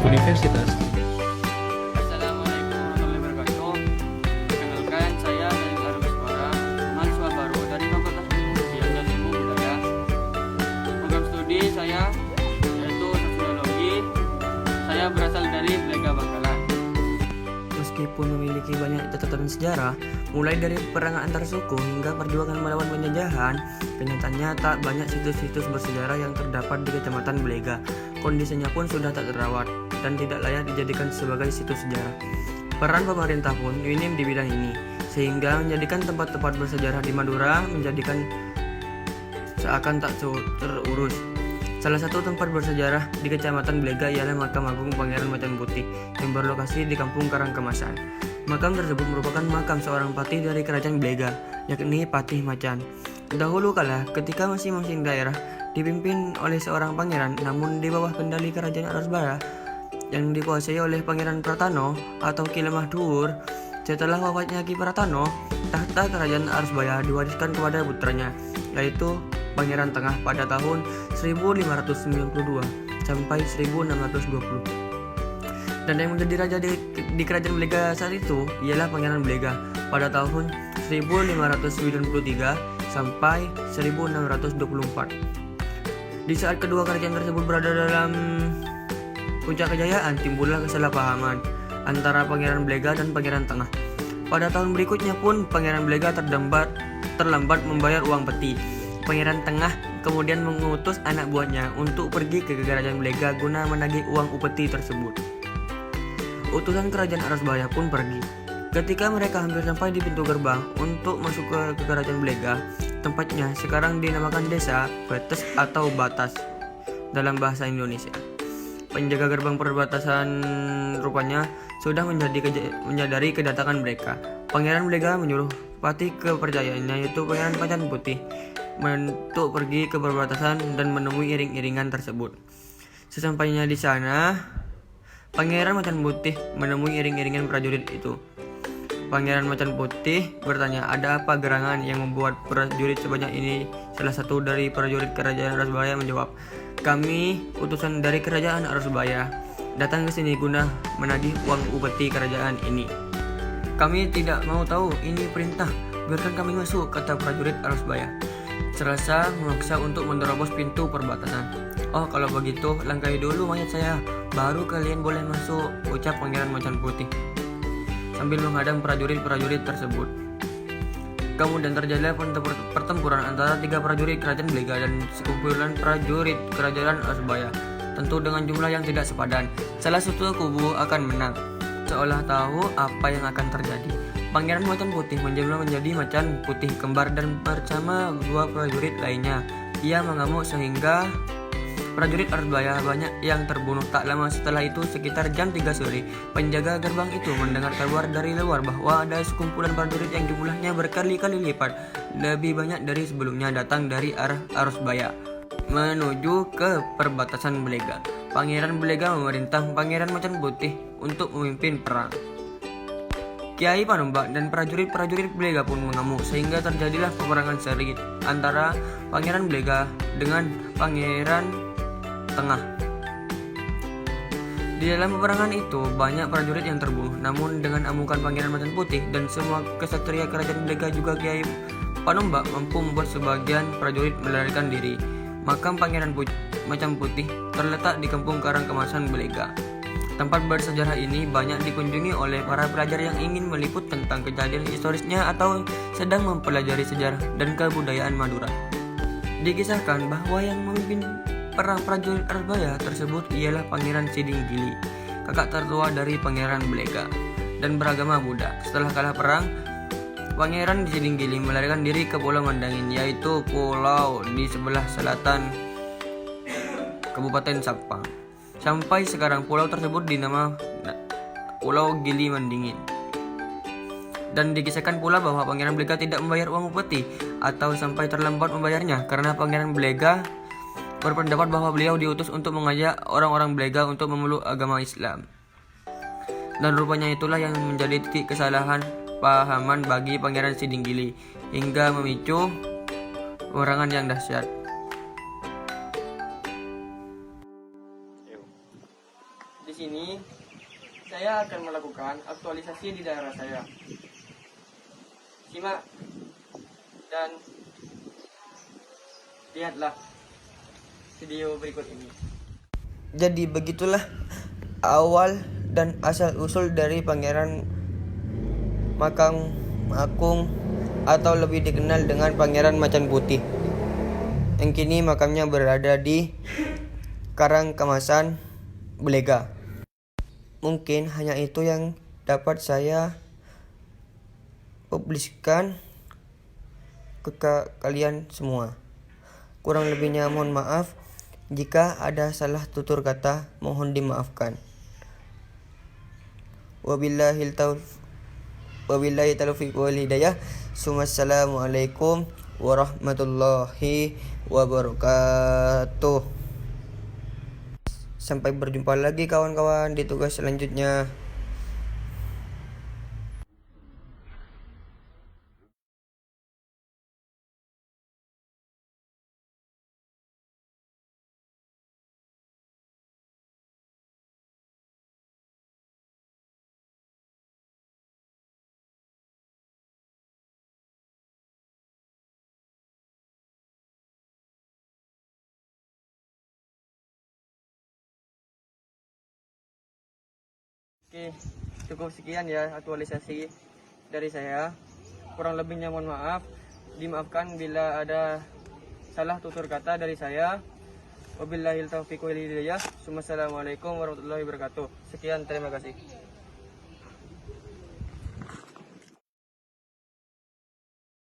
Universitas. Assalamualaikum warahmatullahi wabarakatuh. Perkenalkan, saya Daniel Arus Suara, mahasiswa baru dari Fakultas Sosial dan Ilmu Budaya. Program studi saya yaitu Sosiologi. Saya berasal dari Blega Bangkalan. Meskipun memiliki banyak catatan sejarah, mulai dari peperangan antar suku hingga perjuangan melawan penjajahan, kenyataannya tak banyak situs-situs bersejarah yang terdapat di Kecamatan Blega. Kondisinya pun sudah tak terawat dan tidak layak dijadikan sebagai situs sejarah. Peran pemerintah pun minim di bidang ini, sehingga menjadikan tempat-tempat bersejarah di Madura menjadikan seakan tak terurus. Salah satu tempat bersejarah di Kecamatan Blega ialah Makam Agung Pangeran Macan Putih yang berlokasi di Kampung Karangkemasan. Makam tersebut merupakan makam seorang patih dari Kerajaan Blega, yakni Patih Macan. Dahulu kala, ketika masing-masing daerah dipimpin oleh seorang pangeran, namun di bawah kendali Kerajaan Arusbaya yang dikuasai oleh Pangeran Pratano atau Ki Lemah Dhuwur. Setelah wafatnya Ki Pratano, tahta Kerajaan Arusbaya diwariskan kepada putranya, yaitu Pangeran Tengah pada tahun 1592 sampai 1620. Dan yang menjadi raja di Kerajaan Blega saat itu ialah Pangeran Blega pada tahun 1593 sampai 1624. Di saat kedua kerajaan tersebut berada dalam puncak kejayaan, timbullah kesalahpahaman antara Pangeran Blega dan Pangeran Tengah. Pada tahun berikutnya pun Pangeran Blega terlambat membayar uang peti. Pangeran Tengah kemudian mengutus anak buahnya untuk pergi ke Kerajaan Blega guna menagih uang upeti tersebut. Utusan Kerajaan Arusbaya pun pergi. Ketika mereka hampir sampai di pintu gerbang untuk masuk ke Kerajaan Blega, tempatnya sekarang dinamakan desa, Betes atau Batas dalam bahasa Indonesia. Penjaga gerbang perbatasan rupanya sudah menyadari kedatangan mereka. Pangeran Blega menyuruh patih kepercayaannya yaitu Pangeran Macan Putih untuk pergi ke perbatasan dan menemui iring-iringan tersebut. Sesampainya di sana, Pangeran Macan Putih menemui iring-iringan prajurit itu. Pangeran Macan Putih bertanya, ada apa gerangan yang membuat prajurit sebanyak ini? Salah satu dari prajurit Kerajaan Arusbaya menjawab, kami utusan dari Kerajaan Arusbaya datang ke sini guna menagih uang upeti kerajaan ini. Kami tidak mau tahu, ini perintah, biarkan kami masuk, kata prajurit Arusbaya. Serasa memaksa untuk menerobos pintu perbatasan. Oh, kalau begitu langkahi dulu mayat saya, baru kalian boleh masuk, ucap Pangeran Macan Putih sambil menghadang prajurit-prajurit tersebut. Kemudian terjadilah pertempuran antara 3 prajurit Kerajaan Blega dan sekumpulan prajurit Kerajaan Arusbaya, tentu dengan jumlah yang tidak sepadan. Salah satu kubu akan menang, seolah tahu apa yang akan terjadi. Pangeran Macan Putih menjadi macan putih kembar dan bersama 2 prajurit lainnya. Ia mengamuk sehingga prajurit Arusbaya banyak yang terbunuh. Tak lama setelah itu, sekitar jam 3 sore, penjaga gerbang itu mendengar kabar dari luar bahwa ada sekumpulan prajurit yang jumlahnya berkali-kali lipat lebih banyak dari sebelumnya datang dari arah Arusbaya menuju ke perbatasan Blega. Pangeran Blega memerintah Pangeran Macan Putih untuk memimpin perang. Kiai Panombak dan prajurit-prajurit Blega pun mengamuk sehingga terjadilah peperangan sengit antara Pangeran Blega dengan Pangeran Tengah. Di dalam peperangan itu banyak prajurit yang terbunuh, namun dengan amukan Pangeran Macan Putih dan semua kesatria Kerajaan Blega juga Kiai Panombak mampu membuat sebagian prajurit melarikan diri. Makam Pangeran Macan Putih terletak di Kampung Karangkemasan Blega. Tempat bersejarah ini banyak dikunjungi oleh para pelajar yang ingin meliput tentang kejadian historisnya atau sedang mempelajari sejarah dan kebudayaan Madura. Dikisahkan bahwa yang memimpin perang prajurit Arusbaya tersebut ialah Pangeran Sidinggili, kakak tertua dari Pangeran Blega dan beragama Buddha. Setelah kalah perang, Pangeran Sidinggili melarikan diri ke Pulau Mandangin, yaitu pulau di sebelah selatan Kabupaten Sampang. Sampai sekarang pulau tersebut dinama Pulau Gili Mandingin. Dan dikisahkan pula bahwa Pangeran Blega tidak membayar uang upeti atau sampai terlambat membayarnya karena Pangeran Blega berpendapat bahwa beliau diutus untuk mengajak orang-orang Blega untuk memeluk agama Islam. Dan rupanya itulah yang menjadi titik kesalahan pahaman bagi Pangeran Sidinggili hingga memicu peperangan yang dahsyat. sini saya akan melakukan aktualisasi di daerah saya. Simak dan lihatlah video berikut ini. Jadi begitulah awal dan asal-usul dari Pangeran Makang Akung atau lebih dikenal dengan Pangeran Macan Putih, yang kini makamnya berada di Karangkemasan, Belega. Mungkin hanya itu yang dapat saya publiskan ke kalian semua. Kurang lebihnya mohon maaf. Jika ada salah tutur kata, mohon dimaafkan. Wabillahi taufiq wal hidayah. Assalamualaikum warahmatullahi wabarakatuh. Sampai berjumpa lagi kawan-kawan di tugas selanjutnya. Oke, cukup sekian ya aktualisasi dari saya. Kurang lebihnya mohon maaf. Dimaafkan bila ada salah tutur kata dari saya. Wabillahi taufiq wal hidayah. Assalamualaikum warahmatullahi wabarakatuh. Sekian, terima kasih.